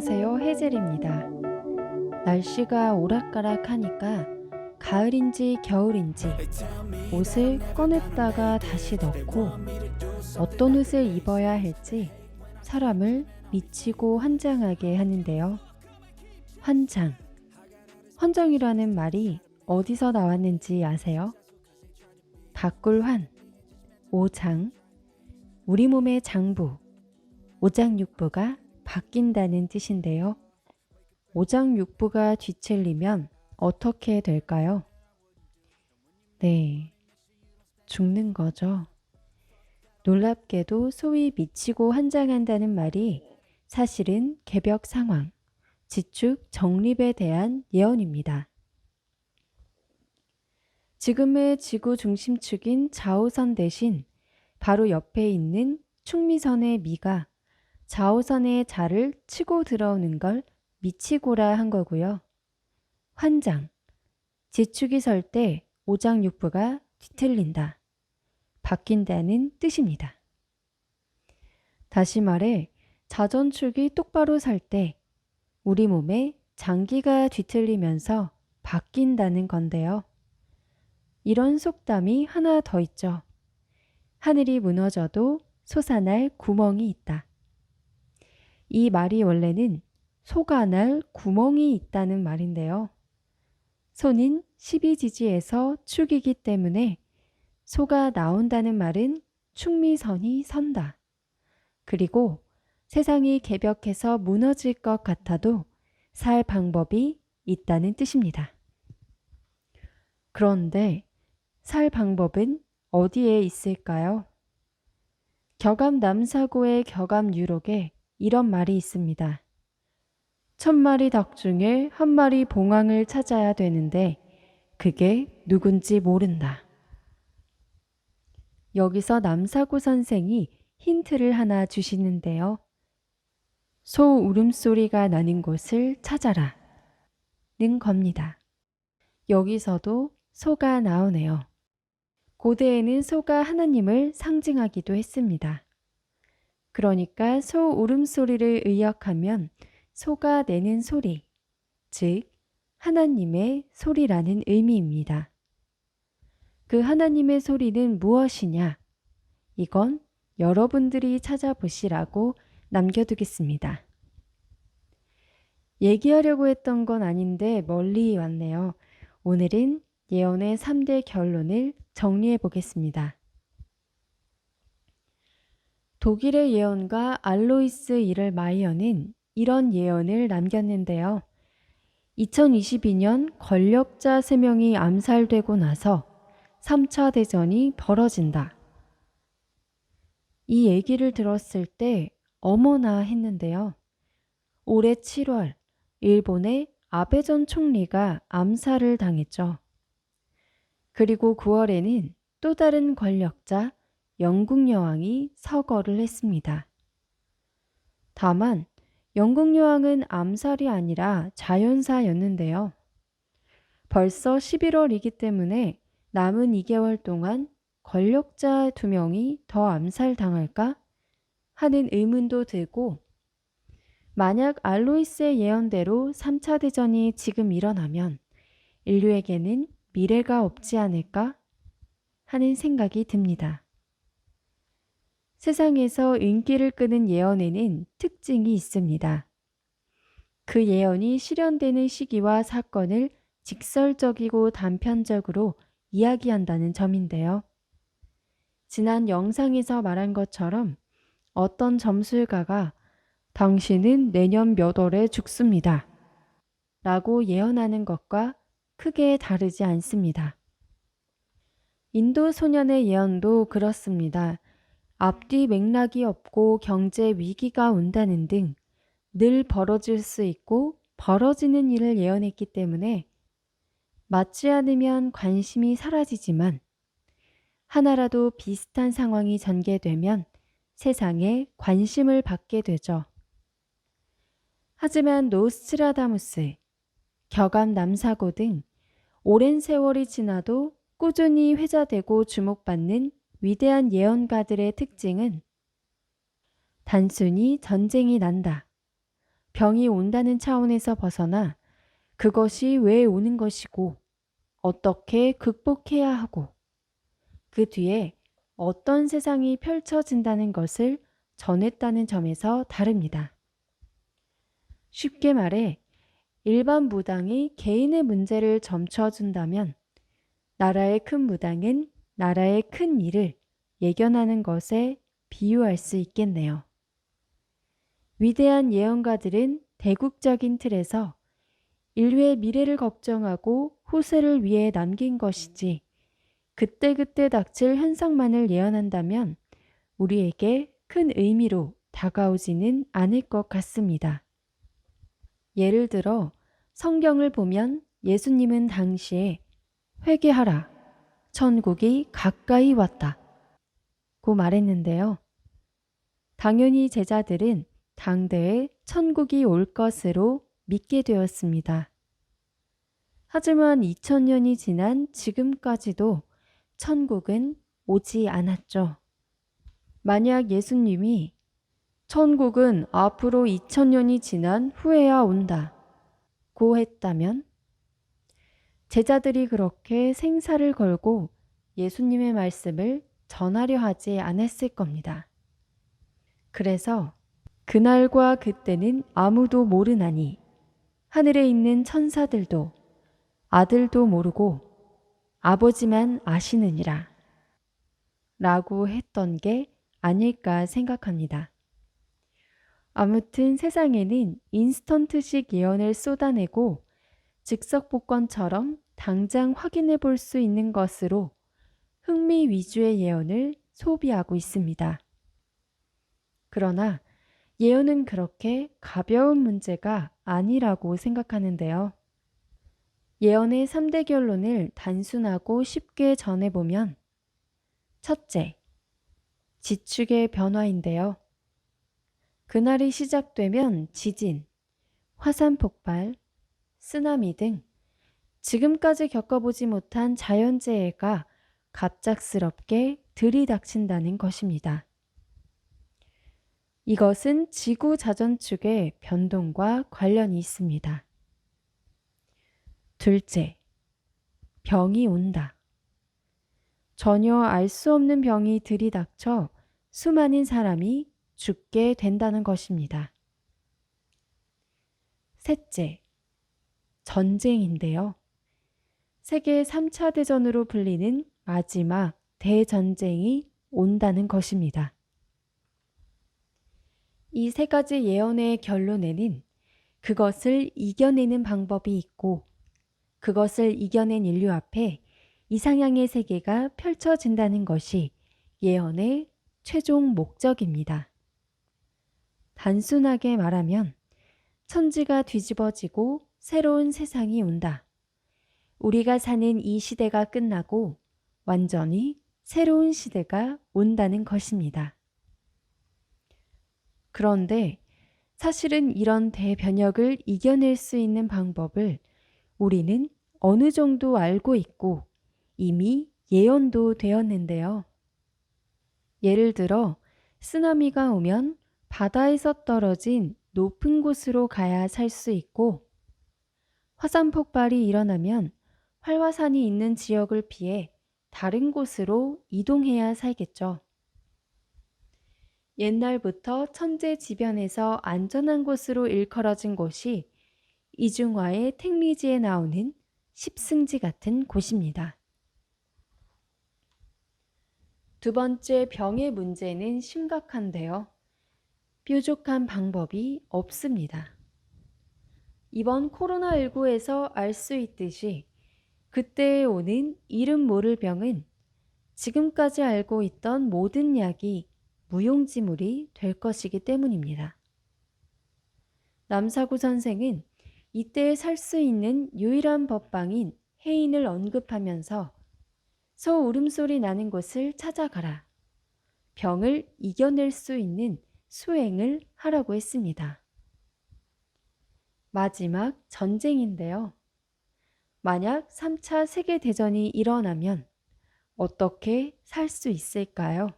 안녕하세요. 해젤입니다. 날씨가 오락가락하니까 가을인지 겨울인지 옷을 꺼냈다가 다시 넣고 어떤 옷을 입어야 할지 사람을 미치고 환장하게 하는데요. 환장. 환장이라는 말이 어디서 나왔는지 아세요? 바꿀환, 오장, 우리 몸의 장부, 오장육부가 바뀐다는 뜻인데요. 오장육부가 뒤틀리면 어떻게 될까요? 네, 죽는 거죠. 놀랍게도 소위 미치고 환장한다는 말이 사실은 개벽 상황, 지축 정립에 대한 예언입니다. 지금의 지구 중심축인 좌우선 대신 바로 옆에 있는 충미선의 미가 좌우선의 자를 치고 들어오는 걸 미치고라 한 거고요. 환장, 지축이 설 때 오장육부가 뒤틀린다, 바뀐다는 뜻입니다. 다시 말해 자전축이 똑바로 설 때 우리 몸에 장기가 뒤틀리면서 바뀐다는 건데요. 이런 속담이 하나 더 있죠. 하늘이 무너져도 솟아날 구멍이 있다. 이 말이 원래는 소가 날 구멍이 있다는 말인데요. 소는 12지지에서 축이기 때문에 소가 나온다는 말은 충미선이 선다. 그리고 세상이 개벽해서 무너질 것 같아도 살 방법이 있다는 뜻입니다. 그런데 살 방법은 어디에 있을까요? 격암 남사고의 격암 유록에 이런 말이 있습니다. 1000마리 닭 중에 1마리 봉황을 찾아야 되는데 그게 누군지 모른다. 여기서 남사고 선생이 힌트를 하나 주시는데요. 소 울음소리가 나는 곳을 찾아라 는 겁니다. 여기서도 소가 나오네요. 고대에는 소가 하나님을 상징하기도 했습니다. 그러니까 소 울음소리를 의역하면 소가 내는 소리, 즉 하나님의 소리라는 의미입니다. 그 하나님의 소리는 무엇이냐? 이건 여러분들이 찾아보시라고 남겨두겠습니다. 얘기하려고 했던 건 아닌데 멀리 왔네요. 오늘은 예언의 3대 결론을 정리해 보겠습니다. 독일의 예언가 알로이스 이럴 마이어는 이런 예언을 남겼는데요. 2022년 권력자 3명이 암살되고 나서 3차 대전이 벌어진다. 이 얘기를 들었을 때 어머나 했는데요. 올해 7월 일본의 아베 전 총리가 암살을 당했죠. 그리고 9월에는 또 다른 권력자 영국 여왕이 서거를 했습니다. 다만 영국 여왕은 암살이 아니라 자연사였는데요. 벌써 11월이기 때문에 남은 2개월 동안 권력자 2명이 더 암살당할까 하는 의문도 들고, 만약 알로이스의 예언대로 3차 대전이 지금 일어나면 인류에게는 미래가 없지 않을까 하는 생각이 듭니다. 세상에서 인기를 끄는 예언에는 특징이 있습니다. 그 예언이 실현되는 시기와 사건을 직설적이고 단편적으로 이야기한다는 점인데요. 지난 영상에서 말한 것처럼 어떤 점술가가 당신은 내년 몇 월에 죽습니다 라고 예언하는 것과 크게 다르지 않습니다. 인도 소년의 예언도 그렇습니다. 앞뒤 맥락이 없고 경제 위기가 온다는 등 늘 벌어질 수 있고 벌어지는 일을 예언했기 때문에 맞지 않으면 관심이 사라지지만 하나라도 비슷한 상황이 전개되면 세상에 관심을 받게 되죠. 하지만 노스트라다무스, 격암 남사고 등 오랜 세월이 지나도 꾸준히 회자되고 주목받는 위대한 예언가들의 특징은 단순히 전쟁이 난다, 병이 온다는 차원에서 벗어나 그것이 왜 오는 것이고 어떻게 극복해야 하고 그 뒤에 어떤 세상이 펼쳐진다는 것을 전했다는 점에서 다릅니다. 쉽게 말해 일반 무당이 개인의 문제를 점쳐준다면 나라의 큰 무당은 나라의 큰 일을 예견하는 것에 비유할 수 있겠네요. 위대한 예언가들은 대국적인 틀에서 인류의 미래를 걱정하고 후세를 위해 남긴 것이지 그때그때 닥칠 현상만을 예언한다면 우리에게 큰 의미로 다가오지는 않을 것 같습니다. 예를 들어 성경을 보면 예수님은 당시에 회개하라, 천국이 가까이 왔다 고 말했는데요. 당연히 제자들은 당대에 천국이 올 것으로 믿게 되었습니다. 하지만 2000년이 지난 지금까지도 천국은 오지 않았죠. 만약 예수님이 천국은 앞으로 2000년이 지난 후에야 온다 고 했다면 제자들이 그렇게 생사를 걸고 예수님의 말씀을 전하려 하지 않았을 겁니다. 그래서 그날과 그때는 아무도 모르나니 하늘에 있는 천사들도 아들도 모르고 아버지만 아시느니라 라고 했던 게 아닐까 생각합니다. 아무튼 세상에는 인스턴트식 예언을 쏟아내고 즉석복권처럼 당장 확인해 볼 수 있는 것으로 흥미 위주의 예언을 소비하고 있습니다. 그러나 예언은 그렇게 가벼운 문제가 아니라고 생각하는데요. 예언의 3대 결론을 단순하고 쉽게 전해보면 첫째, 지축의 변화인데요. 그날이 시작되면 지진, 화산 폭발, 쓰나미 등 지금까지 겪어보지 못한 자연재해가 갑작스럽게 들이닥친다는 것입니다. 이것은 지구 자전축의 변동과 관련이 있습니다. 둘째, 병이 온다. 전혀 알 수 없는 병이 들이닥쳐 수많은 사람이 죽게 된다는 것입니다. 셋째, 전쟁인데요. 세계 3차 대전으로 불리는 마지막 대전쟁이 온다는 것입니다. 이 세 가지 예언의 결론에는 그것을 이겨내는 방법이 있고 그것을 이겨낸 인류 앞에 이상향의 세계가 펼쳐진다는 것이 예언의 최종 목적입니다. 단순하게 말하면 천지가 뒤집어지고 새로운 세상이 온다. 우리가 사는 이 시대가 끝나고 완전히 새로운 시대가 온다는 것입니다. 그런데 사실은 이런 대변혁을 이겨낼 수 있는 방법을 우리는 어느 정도 알고 있고 이미 예언도 되었는데요. 예를 들어 쓰나미가 오면 바다에서 떨어진 높은 곳으로 가야 살 수 있고 화산 폭발이 일어나면 활화산이 있는 지역을 피해 다른 곳으로 이동해야 살겠죠. 옛날부터 천재지변에서 안전한 곳으로 일컬어진 곳이 이중화의 택리지에 나오는 십승지 같은 곳입니다. 두 번째 병의 문제는 심각한데요. 뾰족한 방법이 없습니다. 이번 코로나19에서 알 수 있듯이 그때에 오는 이름 모를 병은 지금까지 알고 있던 모든 약이 무용지물이 될 것이기 때문입니다. 남사구 선생은 이때에 살 수 있는 유일한 법방인 해인을 언급하면서 소 울음소리 나는 곳을 찾아가라. 병을 이겨낼 수 있는 수행을 하라고 했습니다. 마지막 전쟁인데요. 만약 3차 세계대전이 일어나면 어떻게 살 수 있을까요?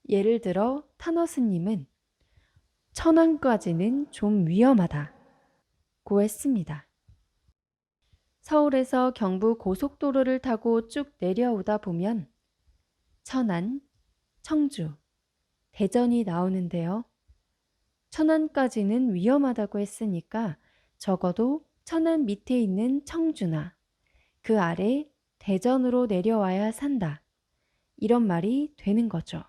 예를 들어 타너스님은 천안까지는 좀 위험하다 고 했습니다. 서울에서 경부 고속도로를 타고 쭉 내려오다 보면 천안, 청주, 대전이 나오는데요. 천안까지는 위험하다고 했으니까 적어도 천안 밑에 있는 청주나 그 아래 대전으로 내려와야 산다. 이런 말이 되는 거죠.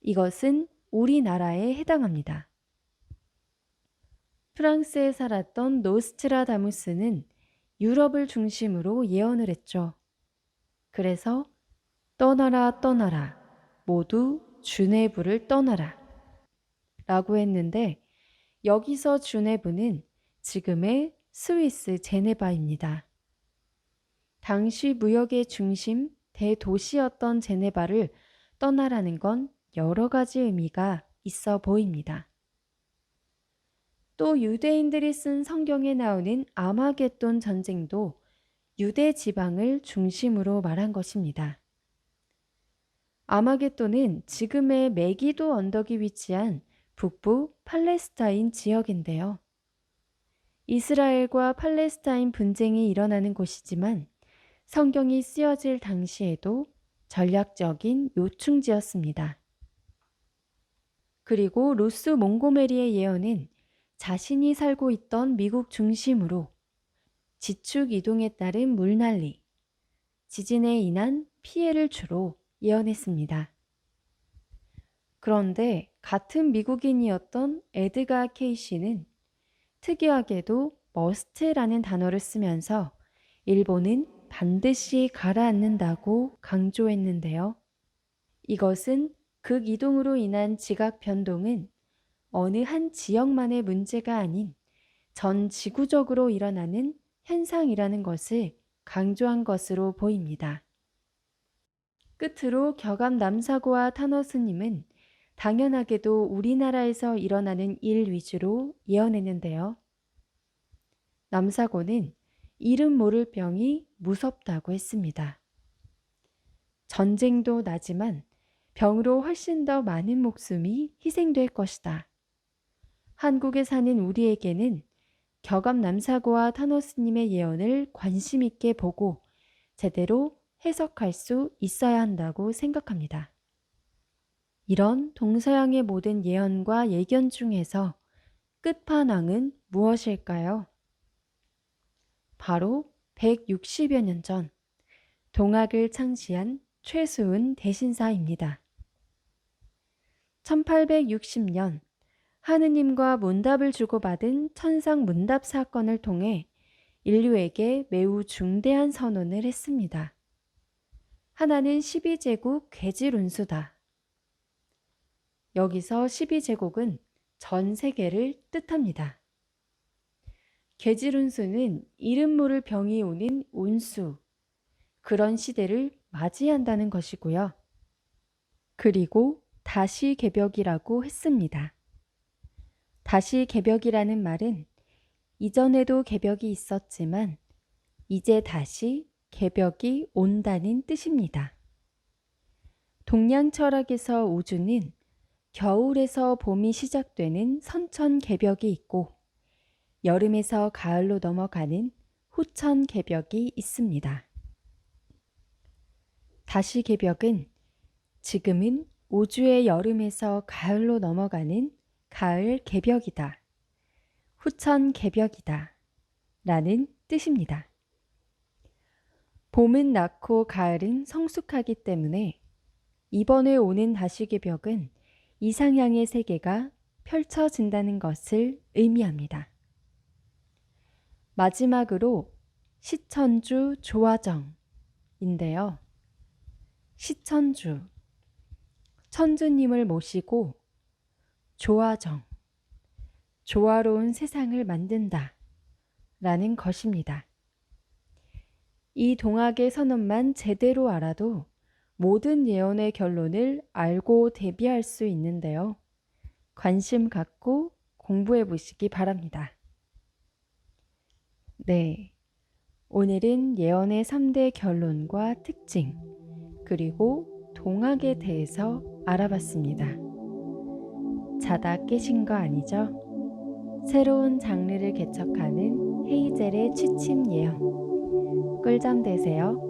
이것은 우리나라에 해당합니다. 프랑스에 살았던 노스트라다무스는 유럽을 중심으로 예언을 했죠. 그래서 떠나라 떠나라 모두 주네부를 떠나라 라고 했는데 여기서 주네부는 지금의 스위스 제네바입니다. 당시 무역의 중심 대도시였던 제네바를 떠나라는 건 여러 가지 의미가 있어 보입니다. 또 유대인들이 쓴 성경에 나오는 아마겟돈 전쟁도 유대 지방을 중심으로 말한 것입니다. 아마겟돈은 지금의 메기도 언덕이 위치한 북부 팔레스타인 지역인데요. 이스라엘과 팔레스타인 분쟁이 일어나는 곳이지만 성경이 쓰여질 당시에도 전략적인 요충지였습니다. 그리고 루스 몽고메리의 예언은 자신이 살고 있던 미국 중심으로 지축 이동에 따른 물난리, 지진에 인한 피해를 주로 예언했습니다. 그런데 같은 미국인이었던 에드가 케이시는 특이하게도 머스트라는 단어를 쓰면서 일본은 반드시 가라앉는다고 강조했는데요. 이것은 극이동으로 인한 지각 변동은 어느 한 지역만의 문제가 아닌 전 지구적으로 일어나는 현상이라는 것을 강조한 것으로 보입니다. 끝으로 격암 남사고와 타너스님은 당연하게도 우리나라에서 일어나는 일 위주로 예언했는데요. 남사고는 이름 모를 병이 무섭다고 했습니다. 전쟁도 나지만 병으로 훨씬 더 많은 목숨이 희생될 것이다. 한국에 사는 우리에게는 격암 남사고와 타노스님의 예언을 관심 있게 보고 제대로 해석할 수 있어야 한다고 생각합니다. 이런 동서양의 모든 예언과 예견 중에서 끝판왕은 무엇일까요? 바로 160여 년 전 동학을 창시한 최수은 대신사입니다. 1860년 하느님과 문답을 주고받은 천상 문답 사건을 통해 인류에게 매우 중대한 선언을 했습니다. 하나는 12제국 괴질운수다. 여기서 12제국은 전 세계를 뜻합니다. 괴질운수는 이름 모를 병이 오는 운수, 그런 시대를 맞이한다는 것이고요. 그리고 다시 개벽이라고 했습니다. 다시 개벽이라는 말은 이전에도 개벽이 있었지만 이제 다시 개벽이 온다는 뜻입니다. 동양 철학에서 우주는 겨울에서 봄이 시작되는 선천개벽이 있고 여름에서 가을로 넘어가는 후천개벽이 있습니다. 다시 개벽은 지금은 우주의 여름에서 가을로 넘어가는 가을 개벽이다. 후천 개벽이다. 라는 뜻입니다. 봄은 낮고 가을은 성숙하기 때문에 이번에 오는 다시 개벽은 이상향의 세계가 펼쳐진다는 것을 의미합니다. 마지막으로 시천주 조화정인데요. 시천주, 천주님을 모시고 조화정, 조화로운 세상을 만든다 라는 것입니다. 이 동학의 선언만 제대로 알아도 모든 예언의 결론을 알고 대비할 수 있는데요. 관심 갖고 공부해 보시기 바랍니다. 네, 오늘은 예언의 3대 결론과 특징, 그리고 동학에 대해서 알아봤습니다. 자다 깨신 거 아니죠? 새로운 장르를 개척하는 헤이젤의 취침 예언. 꿀잠 되세요.